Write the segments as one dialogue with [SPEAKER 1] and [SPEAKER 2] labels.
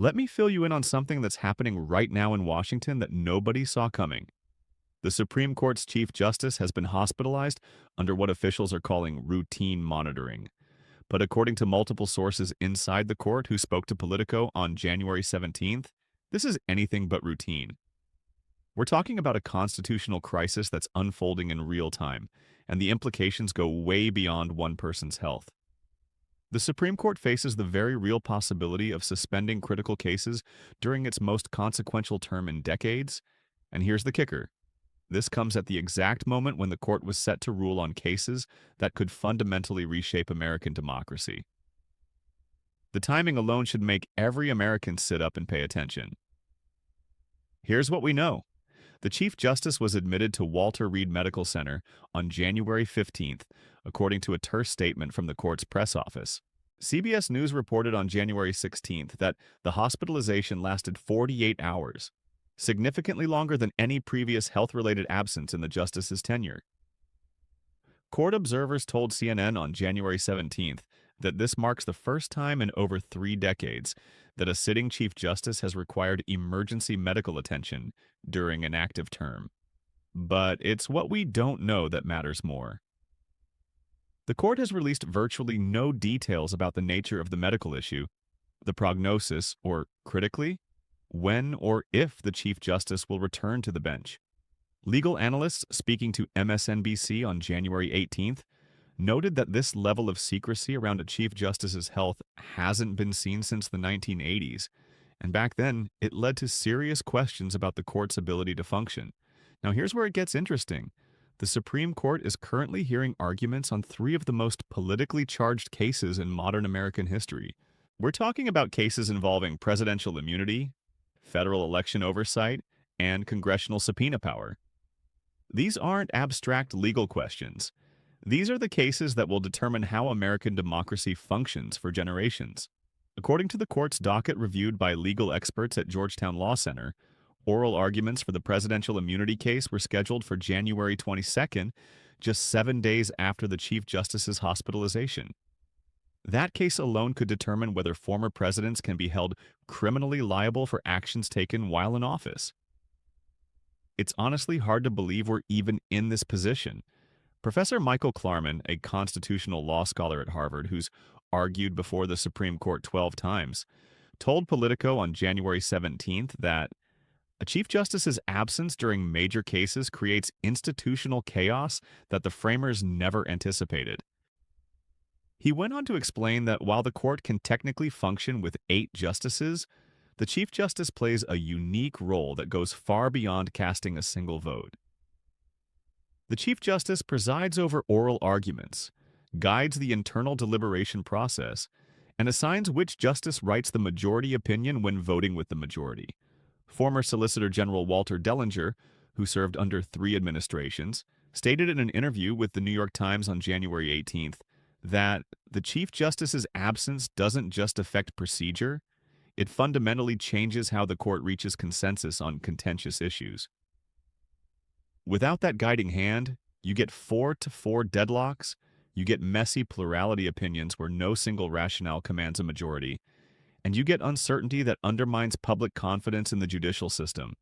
[SPEAKER 1] Let me fill you in on something that's happening right now in Washington that nobody saw coming. The Supreme Court's Chief Justice has been hospitalized under what officials are calling routine monitoring. But according to multiple sources inside the court who spoke to Politico on January 17th, this is anything but routine. We're talking about a constitutional crisis that's unfolding in real time, and the implications go way beyond one person's health. The Supreme Court faces the very real possibility of suspending critical cases during its most consequential term in decades, and here's the kicker. This comes at the exact moment when the court was set to rule on cases that could fundamentally reshape American democracy. The timing alone should make every American sit up and pay attention. Here's what we know. The Chief Justice was admitted to Walter Reed Medical Center on January 15th, according to a terse statement from the court's press office. CBS News reported on January 16th that the hospitalization lasted 48 hours, significantly longer than any previous health-related absence in the justice's tenure. Court observers told CNN on January 17th that this marks the first time in over 3 decades that a sitting Chief Justice has required emergency medical attention during an active term. But it's what we don't know that matters more. The court has released virtually no details about the nature of the medical issue, the prognosis, or, critically, when or if the Chief Justice will return to the bench. Legal analysts speaking to MSNBC on January 18th noted that this level of secrecy around a Chief Justice's health hasn't been seen since the 1980s, and back then, it led to serious questions about the court's ability to function. Now here's where it gets interesting. The Supreme Court is currently hearing arguments on 3 of the most politically charged cases in modern American history. We're talking about cases involving presidential immunity, federal election oversight, and congressional subpoena power. These aren't abstract legal questions. These are the cases that will determine how American democracy functions for generations. According to the court's docket reviewed by legal experts at Georgetown Law Center, oral arguments for the presidential immunity case were scheduled for January 22nd, just 7 days after the Chief Justice's hospitalization. That case alone could determine whether former presidents can be held criminally liable for actions taken while in office. It's honestly hard to believe we're even in this position. Professor Michael Klarman, a constitutional law scholar at Harvard who's argued before the Supreme Court 12 times, told Politico on January 17th that a Chief Justice's absence during major cases creates institutional chaos that the framers never anticipated. He went on to explain that while the court can technically function with 8 justices, the Chief Justice plays a unique role that goes far beyond casting a single vote. The Chief Justice presides over oral arguments, guides the internal deliberation process, and assigns which justice writes the majority opinion when voting with the majority. Former Solicitor General Walter Dellinger, who served under 3 administrations, stated in an interview with the New York Times on January 18th that the Chief Justice's absence doesn't just affect procedure, it fundamentally changes how the court reaches consensus on contentious issues. Without that guiding hand, you get 4-4 deadlocks, you get messy plurality opinions where no single rationale commands a majority, and you get uncertainty that undermines public confidence in the judicial system.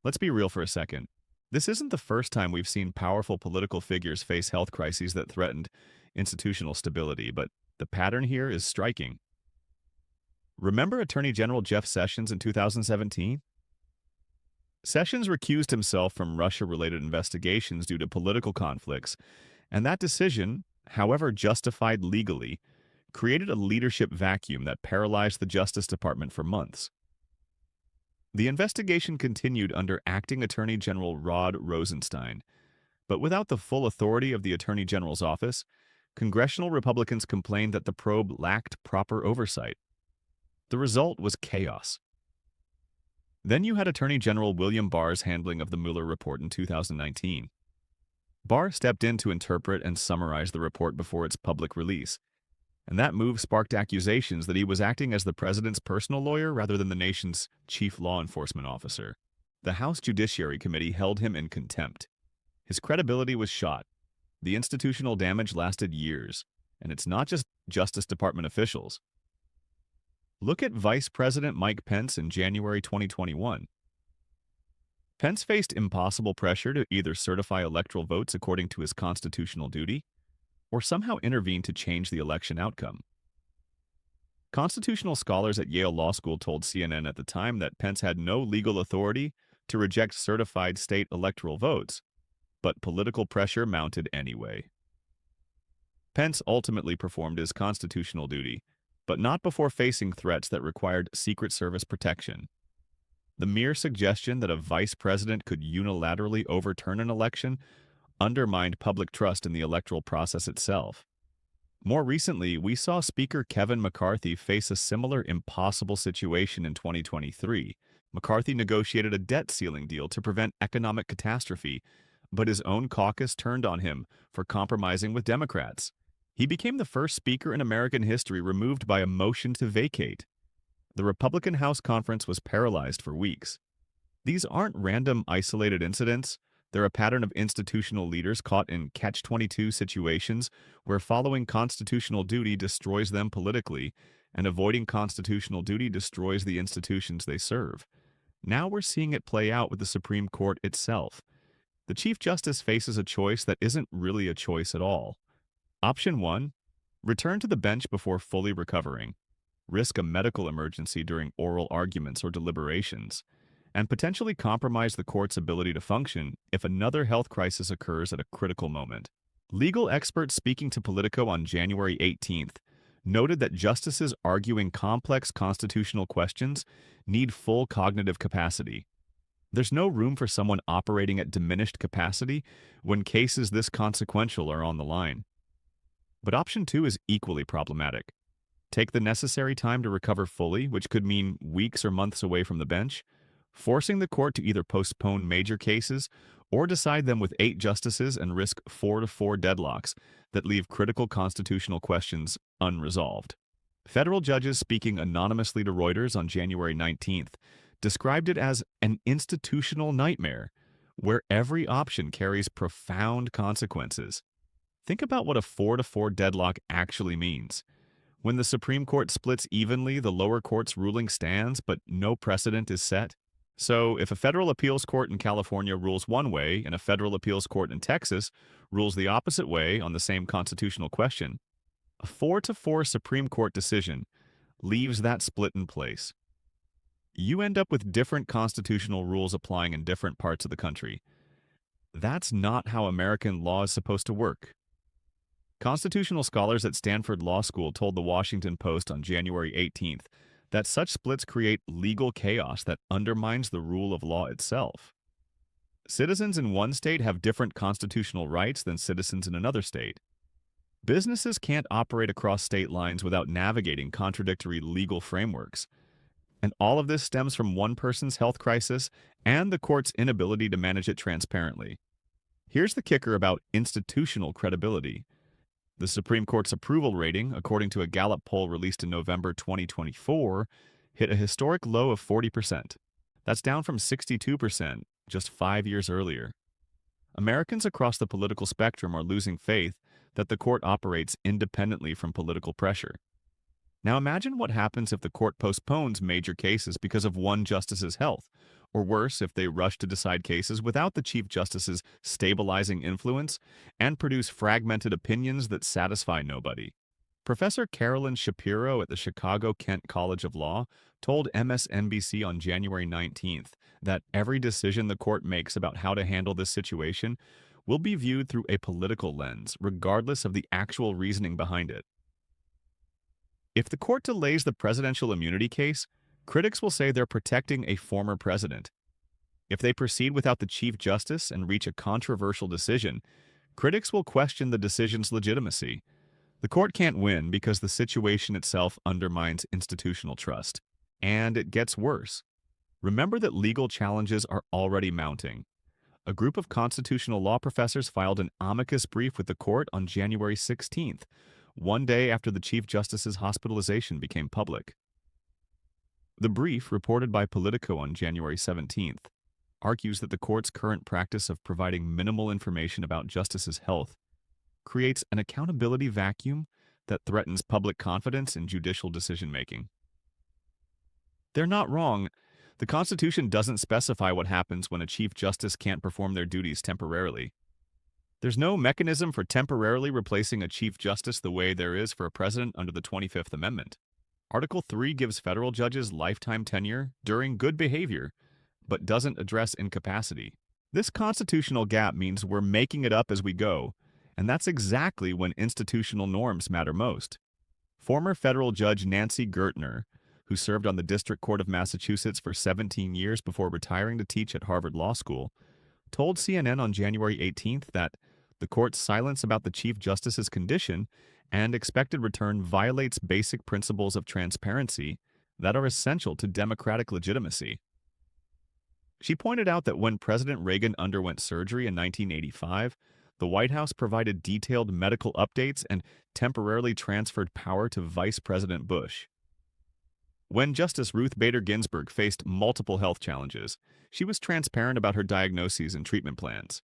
[SPEAKER 1] Let's be real for a second. This isn't the first time we've seen powerful political figures face health crises that threatened institutional stability, but the pattern here is striking. Remember Attorney General Jeff Sessions in 2017? Sessions recused himself from Russia-related investigations due to political conflicts, and that decision, however justified legally, created a leadership vacuum that paralyzed the Justice Department for months. The investigation continued under Acting Attorney General Rod Rosenstein, but without the full authority of the Attorney General's office, congressional Republicans complained that the probe lacked proper oversight. The result was chaos. Then you had Attorney General William Barr's handling of the Mueller report in 2019. Barr stepped in to interpret and summarize the report before its public release, and that move sparked accusations that he was acting as the president's personal lawyer rather than the nation's chief law enforcement officer. The House Judiciary Committee held him in contempt. His credibility was shot. The institutional damage lasted years, and it's not just Justice Department officials. Look at Vice President Mike Pence in January 2021. Pence faced impossible pressure to either certify electoral votes according to his constitutional duty or somehow intervene to change the election outcome. Constitutional scholars at Yale Law School told CNN at the time that Pence had no legal authority to reject certified state electoral votes, but political pressure mounted anyway. Pence ultimately performed his constitutional duty, but not before facing threats that required Secret Service protection. The mere suggestion that a vice president could unilaterally overturn an election undermined public trust in the electoral process itself. More recently, we saw Speaker Kevin McCarthy face a similar impossible situation in 2023. McCarthy negotiated a debt ceiling deal to prevent economic catastrophe, but his own caucus turned on him for compromising with Democrats. He became the first speaker in American history removed by a motion to vacate. The Republican House conference was paralyzed for weeks. These aren't random, isolated incidents. They're a pattern of institutional leaders caught in catch-22 situations where following constitutional duty destroys them politically and avoiding constitutional duty destroys the institutions they serve. Now we're seeing it play out with the Supreme Court itself. The Chief Justice faces a choice that isn't really a choice at all. Option 1. Return to the bench before fully recovering. Risk a medical emergency during oral arguments or deliberations, and potentially compromise the court's ability to function if another health crisis occurs at a critical moment. Legal experts speaking to Politico on January 18th noted that justices arguing complex constitutional questions need full cognitive capacity. There's no room for someone operating at diminished capacity when cases this consequential are on the line. But option 2 is equally problematic. Take the necessary time to recover fully, which could mean weeks or months away from the bench, forcing the court to either postpone major cases or decide them with 8 justices and risk 4-4 deadlocks that leave critical constitutional questions unresolved. Federal judges speaking anonymously to Reuters on January 19th described it as an institutional nightmare, where every option carries profound consequences. Think about what a 4-4 deadlock actually means. When the Supreme Court splits evenly, the lower court's ruling stands, but no precedent is set. So, if a federal appeals court in California rules one way and a federal appeals court in Texas rules the opposite way on the same constitutional question, a 4-4 Supreme Court decision leaves that split in place. You end up with different constitutional rules applying in different parts of the country. That's not how American law is supposed to work. Constitutional scholars at Stanford Law School told the Washington Post on January 18th that such splits create legal chaos that undermines the rule of law itself. Citizens in one state have different constitutional rights than citizens in another state. Businesses can't operate across state lines without navigating contradictory legal frameworks. And all of this stems from one person's health crisis and the court's inability to manage it transparently. Here's the kicker about institutional credibility. The Supreme Court's approval rating, according to a Gallup poll released in November 2024, hit a historic low of 40%. That's down from 62% just 5 years earlier. Americans across the political spectrum are losing faith that the court operates independently from political pressure. Now imagine what happens if the court postpones major cases because of one justice's health, or worse, if they rush to decide cases without the Chief Justice's stabilizing influence and produce fragmented opinions that satisfy nobody. Professor Carolyn Shapiro at the Chicago-Kent College of Law told MSNBC on January 19th that every decision the court makes about how to handle this situation will be viewed through a political lens, regardless of the actual reasoning behind it. If the court delays the presidential immunity case, critics will say they're protecting a former president. If they proceed without the Chief Justice and reach a controversial decision, critics will question the decision's legitimacy. The court can't win because the situation itself undermines institutional trust. And it gets worse. Remember that legal challenges are already mounting. A group of constitutional law professors filed an amicus brief with the court on January 16th, one day after the Chief Justice's hospitalization became public. The brief, reported by Politico on January 17th, argues that the court's current practice of providing minimal information about justices' health creates an accountability vacuum that threatens public confidence in judicial decision-making. They're not wrong. The Constitution doesn't specify what happens when a Chief Justice can't perform their duties temporarily. There's no mechanism for temporarily replacing a Chief Justice the way there is for a president under the 25th Amendment. Article 3 gives federal judges lifetime tenure during good behavior, but doesn't address incapacity. This constitutional gap means we're making it up as we go, and that's exactly when institutional norms matter most. Former federal judge Nancy Gertner, who served on the District Court of Massachusetts for 17 years before retiring to teach at Harvard Law School, told CNN on January 18th that the court's silence about the Chief Justice's condition and expected return violates basic principles of transparency that are essential to democratic legitimacy. She pointed out that when President Reagan underwent surgery in 1985, the White House provided detailed medical updates and temporarily transferred power to Vice President Bush. When Justice Ruth Bader Ginsburg faced multiple health challenges, she was transparent about her diagnoses and treatment plans.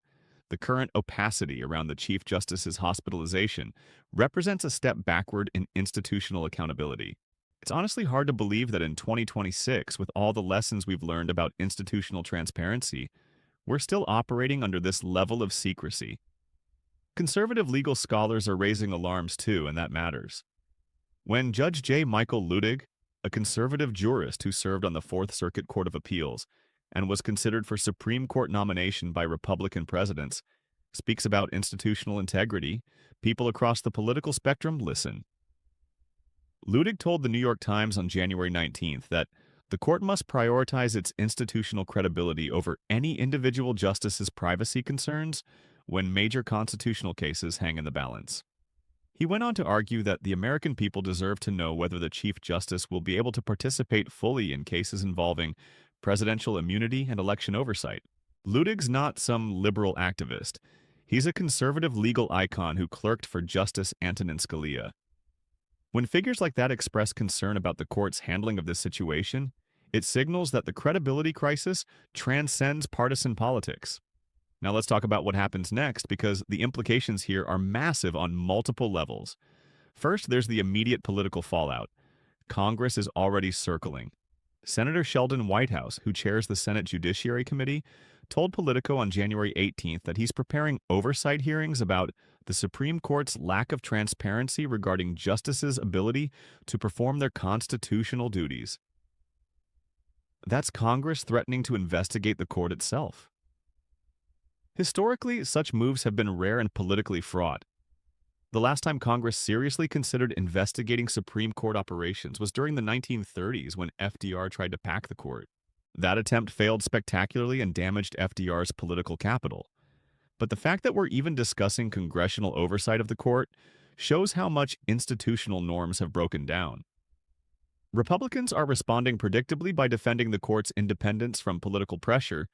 [SPEAKER 1] The current opacity around the Chief Justice's hospitalization represents a step backward in institutional accountability. It's honestly hard to believe that in 2026, with all the lessons we've learned about institutional transparency, we're still operating under this level of secrecy. Conservative legal scholars are raising alarms too, and that matters. When Judge J. Michael Luttig, a conservative jurist who served on the Fourth Circuit Court of Appeals and was considered for Supreme Court nomination by Republican presidents, speaks about institutional integrity, people across the political spectrum listen. Luttig told the New York Times on January 19th that the court must prioritize its institutional credibility over any individual justice's privacy concerns when major constitutional cases hang in the balance. He went on to argue that the American people deserve to know whether the Chief Justice will be able to participate fully in cases involving presidential immunity and election oversight. Luttig's not some liberal activist. He's a conservative legal icon who clerked for Justice Antonin Scalia. When figures like that express concern about the court's handling of this situation, it signals that the credibility crisis transcends partisan politics. Now let's talk about what happens next, because the implications here are massive on multiple levels. First, there's the immediate political fallout. Congress is already circling. Senator Sheldon Whitehouse, who chairs the Senate Judiciary Committee, told Politico on January 18th that he's preparing oversight hearings about the Supreme Court's lack of transparency regarding justices' ability to perform their constitutional duties. That's Congress threatening to investigate the court itself. Historically, such moves have been rare and politically fraught. The last time Congress seriously considered investigating Supreme Court operations was during the 1930s when FDR tried to pack the court. That attempt failed spectacularly and damaged FDR's political capital. But the fact that we're even discussing congressional oversight of the court shows how much institutional norms have broken down. Republicans are responding predictably by defending the court's independence from political pressure,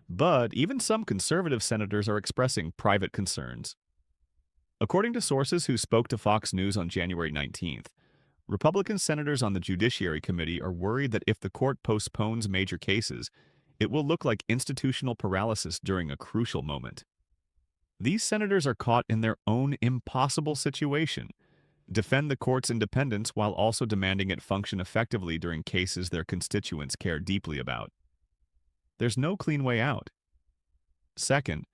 [SPEAKER 1] but even some conservative senators are expressing private concerns. According to sources who spoke to Fox News on January 19th, Republican senators on the Judiciary Committee are worried that if the court postpones major cases, it will look like institutional paralysis during a crucial moment. These senators are caught in their own impossible situation: defend the court's independence while also demanding it function effectively during cases their constituents care deeply about. There's no clean way out. Second,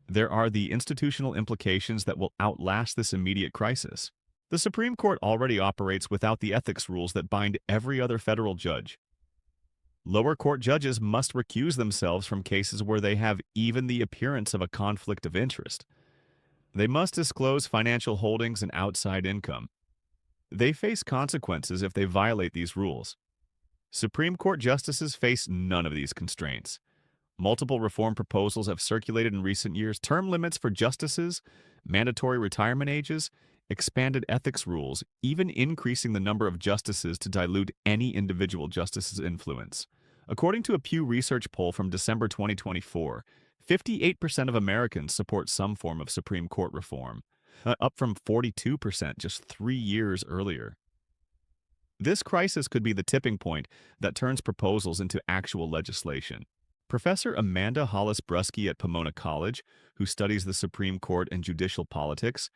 [SPEAKER 1] there are the institutional implications that will outlast this immediate crisis. The Supreme Court already operates without the ethics rules that bind every other federal judge. Lower court judges must recuse themselves from cases where they have even the appearance of a conflict of interest. They must disclose financial holdings and outside income. They face consequences if they violate these rules. Supreme Court justices face none of these constraints. Multiple reform proposals have circulated in recent years: term limits for justices, mandatory retirement ages, expanded ethics rules, even increasing the number of justices to dilute any individual justice's influence. According to a Pew Research poll from December 2024, 58% of Americans support some form of Supreme Court reform, up from 42% just 3 years earlier. This crisis could be the tipping point that turns proposals into actual legislation. Professor Amanda Hollis-Brusky at Pomona College, who studies the Supreme Court and judicial politics,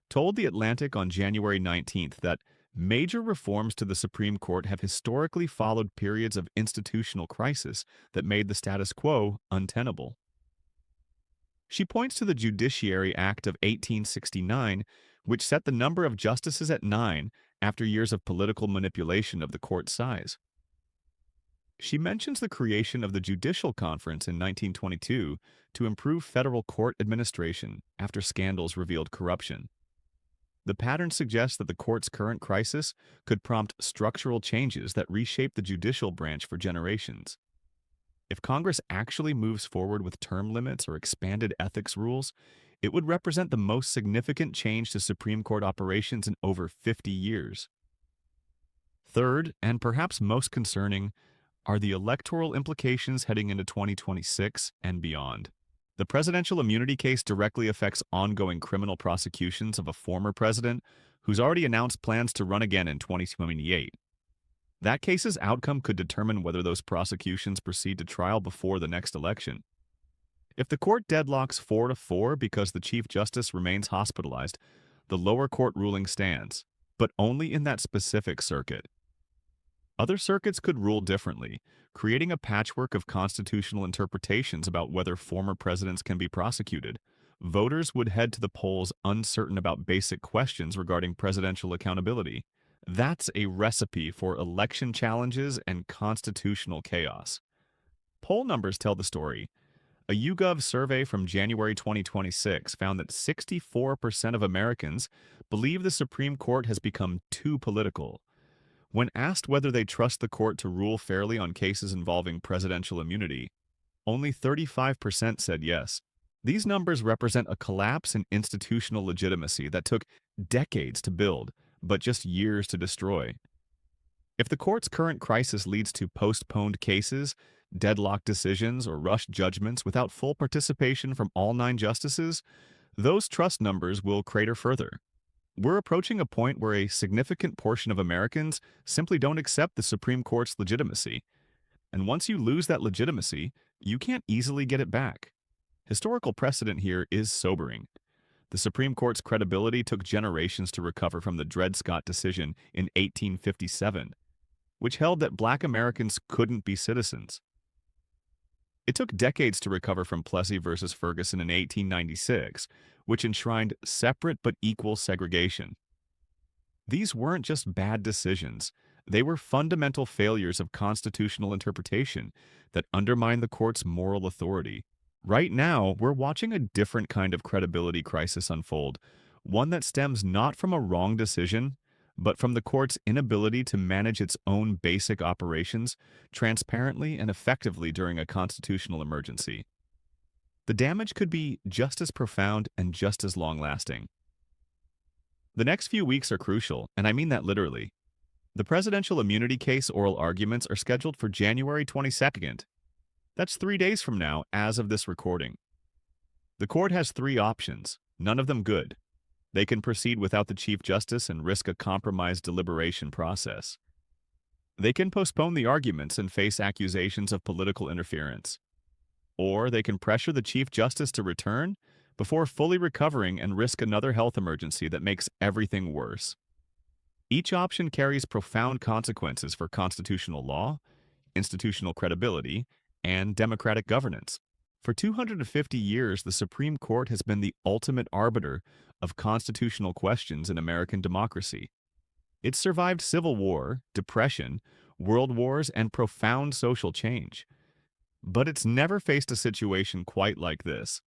[SPEAKER 1] told The Atlantic on January 19th that Major reforms to the Supreme Court have historically followed periods of institutional crisis that made the status quo untenable. She points to the Judiciary Act of 1869, which set the number of justices at 9 after years of political manipulation of the court's size. She mentions the creation of the Judicial Conference in 1922 to improve federal court administration after scandals revealed corruption. The pattern suggests that the court's current crisis could prompt structural changes that reshape the judicial branch for generations. If Congress actually moves forward with term limits or expanded ethics rules, it would represent the most significant change to Supreme Court operations in over 50 years. Third, and perhaps most concerning, are the electoral implications heading into 2026 and beyond. The presidential immunity case directly affects ongoing criminal prosecutions of a former president who's already announced plans to run again in 2028. That case's outcome could determine whether those prosecutions proceed to trial before the next election. If the court deadlocks 4-4 because the Chief Justice remains hospitalized, the lower court ruling stands, but only in that specific circuit. Other circuits could rule differently, creating a patchwork of constitutional interpretations about whether former presidents can be prosecuted. Voters would head to the polls uncertain about basic questions regarding presidential accountability. That's a recipe for election challenges and constitutional chaos. Poll numbers tell the story. A YouGov survey from January 2026 found that 64% of Americans believe the Supreme Court has become too political. When asked whether they trust the court to rule fairly on cases involving presidential immunity, only 35% said yes. These numbers represent a collapse in institutional legitimacy that took decades to build, but just years to destroy. If the court's current crisis leads to postponed cases, deadlocked decisions, or rushed judgments without full participation from all 9 justices, those trust numbers will crater further. We're approaching a point where a significant portion of Americans simply don't accept the Supreme Court's legitimacy. And once you lose that legitimacy, you can't easily get it back. Historical precedent here is sobering. The Supreme Court's credibility took generations to recover from the Dred Scott decision in 1857, which held that Black Americans couldn't be citizens. It took decades to recover from Plessy versus Ferguson in 1896, which enshrined separate but equal segregation. These weren't just bad decisions, they were fundamental failures of constitutional interpretation that undermined the court's moral authority. Right now, we're watching a different kind of credibility crisis unfold, one that stems not from a wrong decision, but from the court's inability to manage its own basic operations transparently and effectively during a constitutional emergency. The damage could be just as profound and just as long-lasting. The next few weeks are crucial, and I mean that literally. The presidential immunity case oral arguments are scheduled for January 22nd. That's 3 days from now, as of this recording. The court has 3 options, none of them good. They can proceed without the Chief Justice and risk a compromised deliberation process. They can postpone the arguments and face accusations of political interference. Or they can pressure the Chief Justice to return before fully recovering and risk another health emergency that makes everything worse. Each option carries profound consequences for constitutional law, institutional credibility, and democratic governance. For 250 years, the Supreme Court has been the ultimate arbiter of constitutional questions in American democracy. It survived civil war, depression, world wars, and profound social change. But it's never faced a situation quite like this,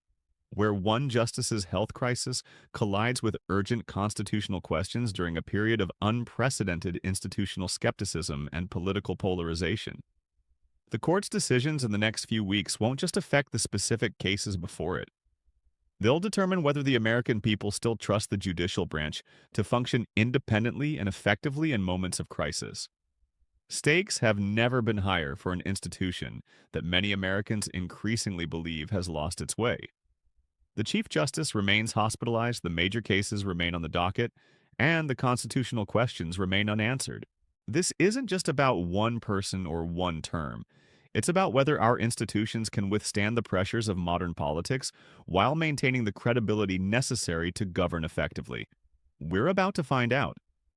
[SPEAKER 1] where one justice's health crisis collides with urgent constitutional questions during a period of unprecedented institutional skepticism and political polarization. The court's decisions in the next few weeks won't just affect the specific cases before it. They'll determine whether the American people still trust the judicial branch to function independently and effectively in moments of crisis. Stakes have never been higher for an institution that many Americans increasingly believe has lost its way. The Chief Justice remains hospitalized, the major cases remain on the docket, and the constitutional questions remain unanswered. This isn't just about one person or one term. It's about whether our institutions can withstand the pressures of modern politics while maintaining the credibility necessary to govern effectively. We're about to find out.